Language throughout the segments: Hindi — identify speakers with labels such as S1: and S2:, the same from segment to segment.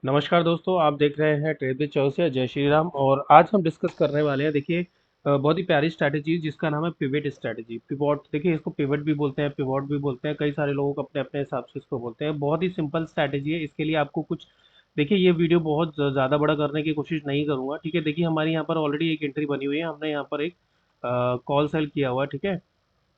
S1: नमस्कार दोस्तों, आप देख रहे हैं ट्रेड विद चौरसिया। जय श्री राम। और आज हम डिस्कस करने वाले हैं, देखिए, बहुत ही प्यारी स्ट्रैटेजी जिसका नाम है पिवट स्ट्रैटेजी। पिवट, देखिए, इसको पिवट भी बोलते हैं, पिवट भी बोलते हैं, कई सारे लोग अपने अपने हिसाब से इसको बोलते हैं। बहुत ही सिंपल स्ट्रैटेजी है। इसके लिए आपको कुछ, देखिए, ये वीडियो बहुत ज़्यादा बड़ा करने की कोशिश नहीं करूंगा, ठीक है। देखिए, हमारी यहाँ पर ऑलरेडी एक एंट्री बनी हुई है, हमने यहाँ पर एक कॉल सेल किया हुआ है, ठीक है।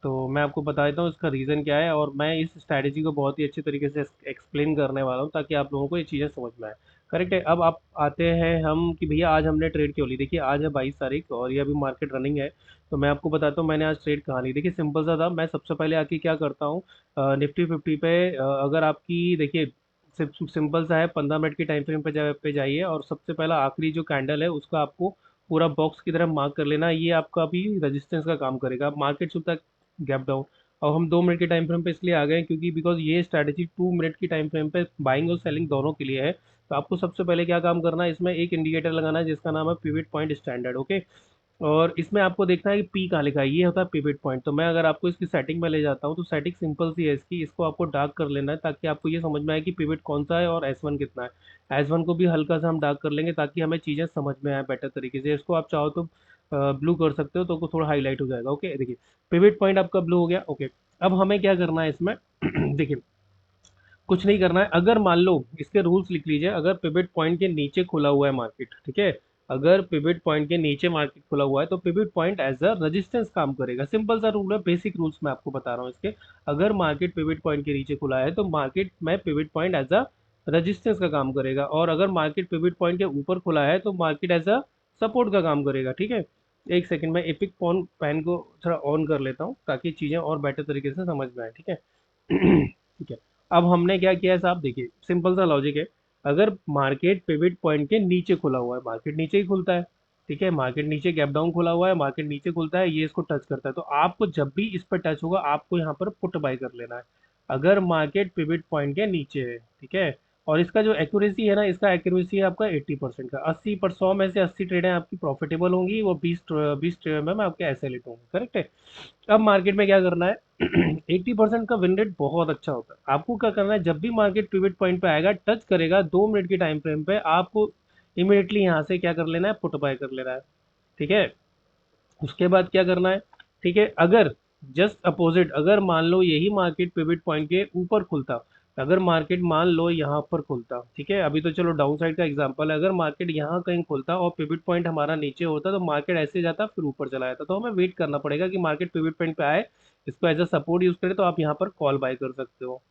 S1: तो मैं आपको बता देता हूँ इसका रीज़न क्या है, और मैं इस स्ट्रैटेजी को बहुत ही अच्छे तरीके से एक्सप्लेन करने वाला हूँ ताकि आप लोगों को ये चीज़ें समझ में आए। करेक्ट है। अब आप आते हैं हम कि भैया आज हमने ट्रेड क्यों ली। देखिए, आज है 22 तारीख और ये अभी मार्केट रनिंग है। तो मैं आपको बताता हूँ मैंने आज ट्रेड कहाँ ली। देखिए, सिंपल सा था। मैं सबसे पहले आके क्या करता हूँ, निफ्टी फिफ्टी पे, अगर आपकी, देखिए, सिंपल सा है, 15 मिनट की टाइम फ्रेम पे जाइए और सबसे पहला आखिरी जो कैंडल है उसका आपको पूरा बॉक्स की तरह मार्क कर लेना है। ये आपका अभी रेजिस्टेंस का काम करेगा। मार्केट शुरू तक गैप डाउन। अब हम 2 मिनट के टाइम फ्रेम पे इसलिए आ गए क्योंकि बिकॉज ये स्ट्रैटेजी 2 मिनट की टाइम फ्रेम पे बाइंग और सेलिंग दोनों के लिए है। तो आपको सबसे पहले क्या काम करना है, इसमें एक इंडिकेटर लगाना है जिसका नाम है पिवट पॉइंट स्टैंडर्ड, ओके। और इसमें आपको देखना है कि पी कहाँ लिखा है, ये होता है पिवट पॉइंट। तो मैं अगर आपको इसकी सेटिंग में ले जाता हूँ तो सेटिंग सिंपल सी है इसकी, इसको आपको डार्क कर लेना है ताकि आपको ये समझ में आए कि पिवट कौन सा है और S1 कितना है। S1 को भी हल्का सा हम डार्क कर लेंगे ताकि हमें चीज़ें समझ में आए बेटर तरीके से। इसको आप चाहो तो ब्लू कर सकते हो तो वो थोड़ा हाईलाइट हो जाएगा, ओके। देखिए, पिवट पॉइंट आपका ब्लू हो गया, ओके। अब हमें क्या करना है इसमें देखिए, कुछ नहीं करना है। अगर मान लो, इसके रूल्स लिख लीजिए, अगर पिवट पॉइंट के नीचे खुला हुआ है मार्केट, ठीक है, अगर पिवट पॉइंट के नीचे मार्केट खुला हुआ है तो pivot point as a resistance काम करेगा। सिंपल सा रूल है, बेसिक रूल्स मैं आपको बता रहा हूँ इसके। अगर मार्केट पिवट पॉइंट के नीचे खुला है तो मार्केट में pivot point as a resistance का काम करेगा, और अगर मार्केट पिवट पॉइंट के ऊपर खुला है तो मार्केट एज अ सपोर्ट का काम करेगा, ठीक है। एक सेकंड में एपिक पॉन पैन को थोड़ा ऑन कर लेता हूँ ताकि चीज़ें और बेटर तरीके से समझ में आए, ठीक है। ठीक है। अब हमने क्या किया है साहब, देखिए, सिंपल सा लॉजिक है। अगर मार्केट पिवट पॉइंट के नीचे खुला हुआ है, मार्केट नीचे ही खुलता है, ठीक है, मार्केट नीचे गैप डाउन खुला हुआ है, मार्केट नीचे खुलता है, ये इसको टच करता है, तो आपको जब भी इस पर टच होगा आपको यहाँ पर पुट बाय कर लेना है। अगर मार्केट पिवट पॉइंट के नीचे है, ठीक है। और इसका जो एक्यूरेसी है ना, इसका एक्यूरेसी है आपका 80% का। 80 पर 100 में से 80 ट्रेडें आपकी प्रॉफिटेबल होंगी, वो 20 ट्रेड में मैं आपके ऐसे लेता हूँ, करेक्ट है। अब मार्केट में क्या करना है 80% का विन रेट बहुत अच्छा होता है। आपको क्या करना है, जब भी मार्केट पिवट पॉइंट पे आएगा, टच करेगा 2 मिनट की टाइम फ्रेम पे, आपको इमीडिएटली यहाँ से क्या कर लेना है, पुट बाय कर लेना है, ठीक है। उसके बाद क्या करना है, ठीक है, अगर जस्ट अपोजिट, अगर मान लो यही मार्केट पिवट पॉइंट के ऊपर खुलता, अगर मार्केट मान लो यहाँ पर खुलता, ठीक है, अभी तो चलो डाउन साइड का एग्जांपल है, अगर मार्केट यहाँ कहीं खुलता और पिवट पॉइंट हमारा नीचे होता तो मार्केट ऐसे जाता फिर ऊपर चला जाता, तो हमें वेट करना पड़ेगा कि मार्केट पिवट पॉइंट पे आए, इसको एज अ सपोर्ट यूज करे तो आप यहाँ पर कॉल बाय कर सकते हो,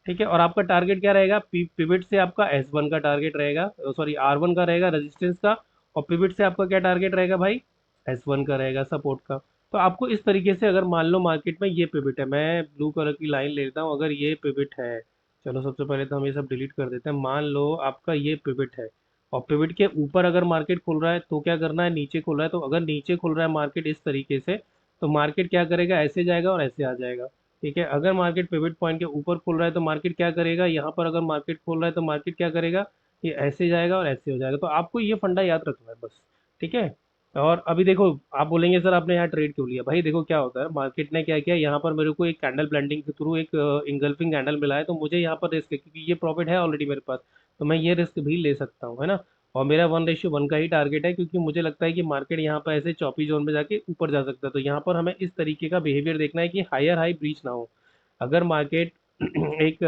S1: ठीक है। और आपका टारगेट क्या रहेगा, पिवट से आपका S1 का टारगेट रहेगा, सॉरी R1 का रहेगा रेजिस्टेंस का, और पिवट से आपका क्या टारगेट रहेगा भाई, S1 का रहेगा सपोर्ट का। तो आपको इस तरीके से, अगर मान लो मार्केट में ये पिवट है, मैं ब्लू कलर की लाइन ले लेता हूँ, अगर ये पिवट है, चलो सबसे पहले तो हम ये सब डिलीट कर देते हैं। मान लो आपका ये पिवट है और पिवट के ऊपर अगर मार्केट खुल रहा है तो क्या करना है, नीचे खुल रहा है तो अगर नीचे खुल रहा है मार्केट इस तरीके से, तो मार्केट क्या करेगा, ऐसे जाएगा और ऐसे आ जाएगा, ठीक है। अगर मार्केट पिवट पॉइंट के ऊपर खुल रहा है तो मार्केट क्या करेगा, यहाँ पर अगर मार्केट खुल रहा है तो मार्केट क्या करेगा, ये ऐसे जाएगा और ऐसे हो जाएगा। तो आपको ये फंडा याद रखना है बस, ठीक है। और अभी देखो, आप बोलेंगे सर आपने यहाँ ट्रेड क्यों लिया, भाई देखो क्या होता है, मार्केट ने क्या किया, यहाँ पर मेरे को एक कैंडल ब्लेंडिंग के थ्रू एक इंगल्फिंग कैंडल मिला है, तो मुझे यहाँ पर रिस्क है क्योंकि ये प्रॉफिट है ऑलरेडी मेरे पास, तो मैं ये रिस्क भी ले सकता हूँ, है ना। और मेरा 1:1 का ही टारगेट है क्योंकि मुझे लगता है कि मार्केट यहाँ पर ऐसे चौपी जोन में जाके ऊपर जा सकता है, तो यहाँ पर हमें इस तरीके का बिहेवियर देखना है कि हायर हाई ब्रीच ना हो। अगर मार्केट एक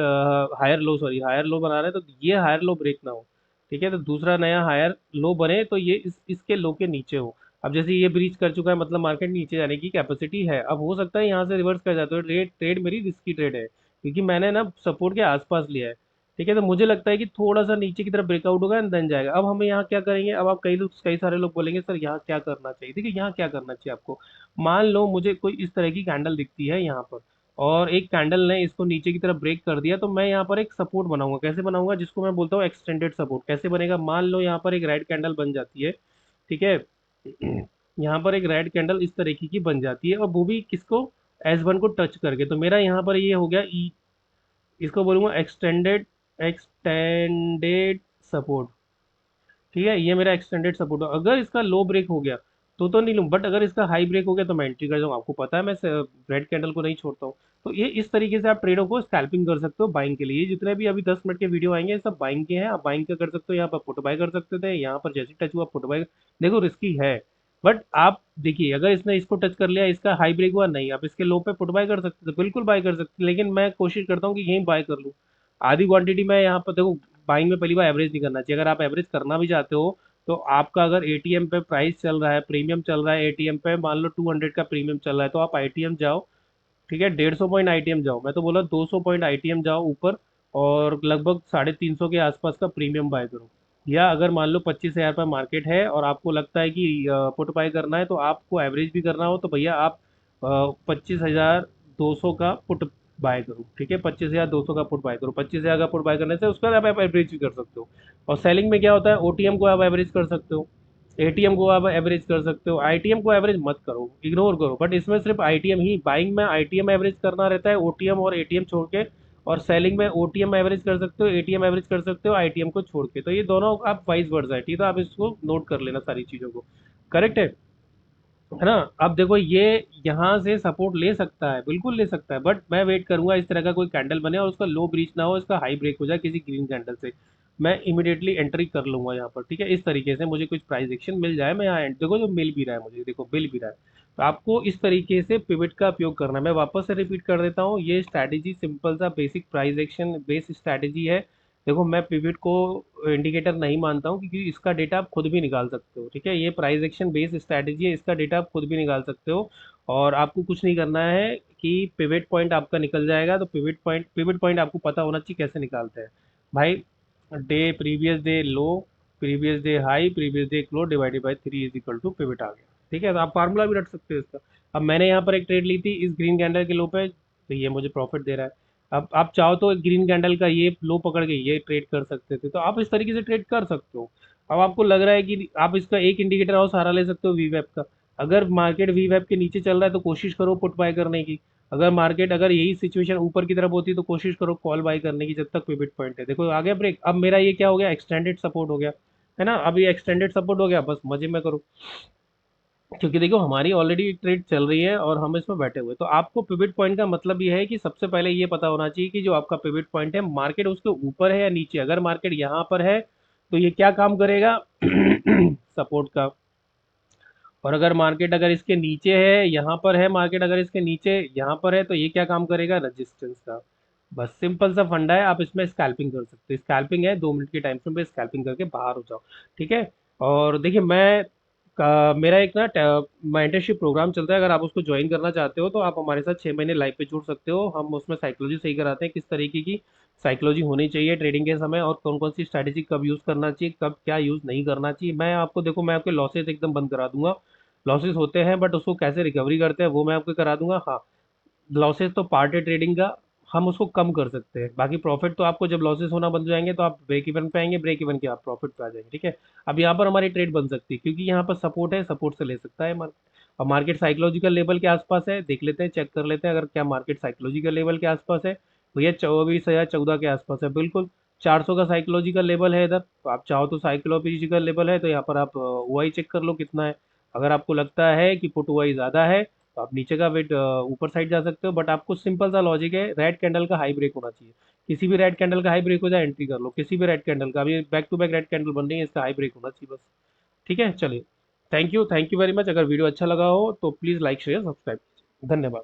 S1: higher low, sorry higher low बना रहा है तो ये हायर लो ब्रेक ना हो, ठीक है। तो दूसरा नया हायर लो बने तो ये इसके लो के नीचे हो। अब जैसे ये ब्रीच कर चुका है मतलब मार्केट नीचे जाने की कैपेसिटी है, अब हो सकता है यहाँ से रिवर्स कर जाते हो। ट्रेड ट्रेड मेरी रिस्की ट्रेड है क्योंकि मैंने ना सपोर्ट के आसपास लिया है, ठीक है। तो मुझे लगता है कि थोड़ा सा नीचे की तरफ ब्रेकआउट होगा एंड देन जाएगा। अब हमें यहाँ क्या करेंगे, अब आप कई सारे लोग बोलेंगे सर यहाँ क्या करना चाहिए। देखिए, यहाँ क्या करना चाहिए आपको, मान लो मुझे कोई इस तरह की कैंडल दिखती है यहाँ पर, और एक कैंडल ने इसको नीचे की तरफ ब्रेक कर दिया, तो मैं यहाँ पर एक सपोर्ट बनाऊंगा। कैसे बनाऊंगा, जिसको मैं बोलता हूँ एक्सटेंडेड सपोर्ट। कैसे बनेगा, मान लो यहाँ पर एक रेड कैंडल बन जाती है, ठीक है। यहाँ पर एक रेड कैंडल इस तरीके की बन जाती है और वो भी किसको, S1 को टच करके, तो मेरा यहाँ पर ये हो गया ई, इसको बोलूंगा एक्सटेंडेड एक्सटेंडेड सपोर्ट, ठीक है। ये मेरा एक्सटेंडेड सपोर्ट, अगर इसका लो ब्रेक हो गया तो नहीं लूँ, बट अगर इसका हाई ब्रेक हो गया तो मैं एंट्री कर जाऊँ। आपको पता है मैं रेड कैंडल को नहीं छोड़ता हूँ। तो ये इस तरीके से आप ट्रेडों को स्कैल्पिंग कर सकते हो बाइंग के लिए। ये जितने भी अभी 10 मिनट के वीडियो आएंगे ये सब बाइंग के हैं। आप बाइंग का कर सकते हो, यहाँ पर पुट बाय कर सकते थे, यहाँ पर जैसे टच हुआ पुट बाय। देखो रिस्की है, बट आप देखिए अगर इसने इसको टच कर लिया, इसका हाई ब्रेक हुआ नहीं, आप इसके लो पे पुट बाय कर सकते थे, बिल्कुल बाय कर सकते थे, लेकिन मैं कोशिश करता हूँ कि यहीं बाय कर लूँ। आधी क्वांटिटी में यहाँ पर देखो, बाइंग में पहली बार एवरेज नहीं करना चाहिए। अगर आप एवरेज करना भी चाहते हो तो आपका अगर एटीएम पे प्राइस चल रहा है, प्रीमियम चल रहा है एटीएम पे, मान लो 200 का प्रीमियम चल रहा है, तो आप आईटीएम जाओ, ठीक है, 150 पॉइंट आईटीएम जाओ, मैं तो बोला 200 पॉइंट आईटीएम जाओ ऊपर, और लगभग 350 के आसपास का प्रीमियम बाय करो। या अगर मान लो 25,000 पर मार्केट है और आपको लगता है कि पुट बाय करना है, तो आपको एवरेज भी करना हो, तो भैया आप 25,200 का पुट बाय करो, ठीक है, 25,200 का पुट बाय करो। 25,000 का पुट बाय करने से उसके बाद आप एवरेज भी कर सकते हो। और सेलिंग में क्या होता है, ओटीएम को आप एवरेज कर सकते हो, एटीएम को आप एवरेज कर सकते हो। आईटीएम को एवरेज मत करो, इग्नोर करो, बट इसमें सिर्फ आईटीएम ही, बाइंग में आईटीएम एवरेज करना रहता है, ओटीएम और एटीएम छोड़ के। और सेलिंग में ओटीएम एवरेज कर सकते हो, एटीएम एवरेज कर सकते हो, आईटीएम को छोड़ के। तो ये दोनों आप वाइस वर्सा है, ठीक है, तो आप इसको नोट कर लेना सारी चीज़ों को। करेक्ट है ना। अब देखो ये यहाँ से सपोर्ट ले सकता है, बिल्कुल ले सकता है, बट मैं वेट करूंगा इस तरह का कोई कैंडल बने और उसका लो ब्रीच ना हो, इसका हाई ब्रेक हो जाए किसी ग्रीन कैंडल से, मैं इमीडिएटली एंट्री कर लूंगा यहाँ पर, ठीक है। इस तरीके से मुझे कुछ प्राइस एक्शन मिल जाए, मैं यहाँ देखो जो मिल भी रहा है मुझे, देखो मिल भी रहा है। तो आपको इस तरीके से पिवट का उपयोग करना है। मैं वापस से रिपीट कर देता हूँ, ये स्ट्रैटेजी सिंपल सा basic price action base strategy है। देखो मैं पिवट को इंडिकेटर नहीं मानता हूँ, क्योंकि इसका डेटा आप खुद भी निकाल सकते हो, ठीक है। ये प्राइस एक्शन बेस्ड स्ट्रैटेजी है, इसका डेटा आप खुद भी निकाल सकते हो। और आपको कुछ नहीं करना है कि पिवट पॉइंट आपका निकल जाएगा, तो पिवट पॉइंट आपको पता होना चाहिए कैसे निकालते हैं भाई। Day previous day low, previous day high, previous day close divided by 3 is equal to pivot आ गया, ठीक है। तो आप फार्मूला भी रख सकते हो इसका। अब मैंने यहाँ पर एक ट्रेड ली थी इस ग्रीन कैंडल के लो पे, तो ये मुझे प्रॉफिट दे रहा है। अब आप चाहो तो ग्रीन कैंडल का ये लो पकड़ के ये ट्रेड कर सकते थे, तो आप इस तरीके से ट्रेड कर सकते हो। अब आपको लग रहा है कि आप इसका एक इंडिकेटर और सहारा ले सकते हो वीवेप का। अगर मार्केट वीवेप के नीचे चल रहा है तो कोशिश करो पुट बाय करने की। अगर मार्केट अगर यही सिचुएशन ऊपर की तरफ होती तो कोशिश करो कॉल बाय करने की, जब तक पिवट पॉइंट है। देखो आ गया ब्रेक, अब मेरा ये क्या हो गया, एक्सटेंडेड सपोर्ट हो गया, है ना। अब ये एक्सटेंडेड सपोर्ट हो गया, बस मजे में करो, क्योंकि देखो हमारी ऑलरेडी ट्रेड चल रही है और हम इसमें बैठे हुए। तो आपको पिवट पॉइंट का मतलब ये है कि सबसे पहले ये पता होना चाहिए कि जो आपका पिवट पॉइंट है मार्केट उसके ऊपर है या नीचे। अगर मार्केट यहाँ पर है तो ये क्या काम करेगा, सपोर्ट का। और अगर मार्केट अगर इसके नीचे है, यहाँ पर है मार्केट, अगर इसके नीचे यहाँ पर है, तो ये क्या काम करेगा, रेजिस्टेंस का। बस सिंपल सा फंडा है, आप इसमें स्कैल्पिंग कर सकते हो। स्कैल्पिंग है 2 मिनट के टाइम फ्रेम पे स्कैल्पिंग करके बाहर हो जाओ, ठीक है। और देखिए मेरा एक ना मेंटरशिप प्रोग्राम चलता है, अगर आप उसको ज्वाइन करना चाहते हो तो आप हमारे साथ 6 महीने लाइव पे जुड़ सकते हो। हम उसमें साइकोलॉजी सही कराते हैं, किस तरीके की साइकोलॉजी होनी चाहिए ट्रेडिंग के समय, और कौन कौन सी स्ट्रैटेजी कब यूज़ करना चाहिए, कब क्या यूज़ नहीं करना चाहिए। मैं आपको देखो मैं आपके लॉसेस एकदम बंद करा दूंगा। लॉसेस होते हैं बट उसको कैसे रिकवरी करते हैं वो मैं आपको करा दूंगा। हाँ, लॉसेस तो पार्ट है ट्रेडिंग का, हम उसको कम कर सकते हैं। बाकी प्रॉफिट तो आपको जब लॉसेस होना बंद हो जाएंगे तो आप ब्रेक इवन पे आएंगे, ब्रेक इवन के आप प्रॉफिट पे आ जाएंगे, ठीक है। अब यहाँ पर हमारी ट्रेड बन सकती है क्योंकि यहाँ पर सपोर्ट है, सपोर्ट से ले सकता है मार्केट। अब मार्केट साइकोलॉजिकल लेवल के आसपास है, देख लेते हैं, चेक कर लेते हैं अगर क्या मार्केट साइकोलॉजिकल लेवल के आसपास है। भैया 24,014 के आसपास है, बिल्कुल 400 का साइकोलॉजिकल लेवल है इधर। तो आप चाहो तो साइकोलॉजिकल लेवल है तो यहाँ पर आप OI चेक कर लो कितना है। अगर आपको लगता है कि पुट OI ज़्यादा है तो आप नीचे का वेट ऊपर साइड जा सकते हो। बट आपको सिंपल सा लॉजिक है, रेड कैंडल का हाई ब्रेक होना चाहिए। किसी भी रेड कैंडल का हाई ब्रेक हो जाए एंट्री कर लो, किसी भी रेड कैंडल का। अभी back to back red candle बन रही है, इसका हाई ब्रेक होना चाहिए बस, ठीक है। चलिए, थैंक यू वेरी मच। अगर वीडियो अच्छा लगा हो तो प्लीज़ लाइक शेयर सब्सक्राइब, धन्यवाद।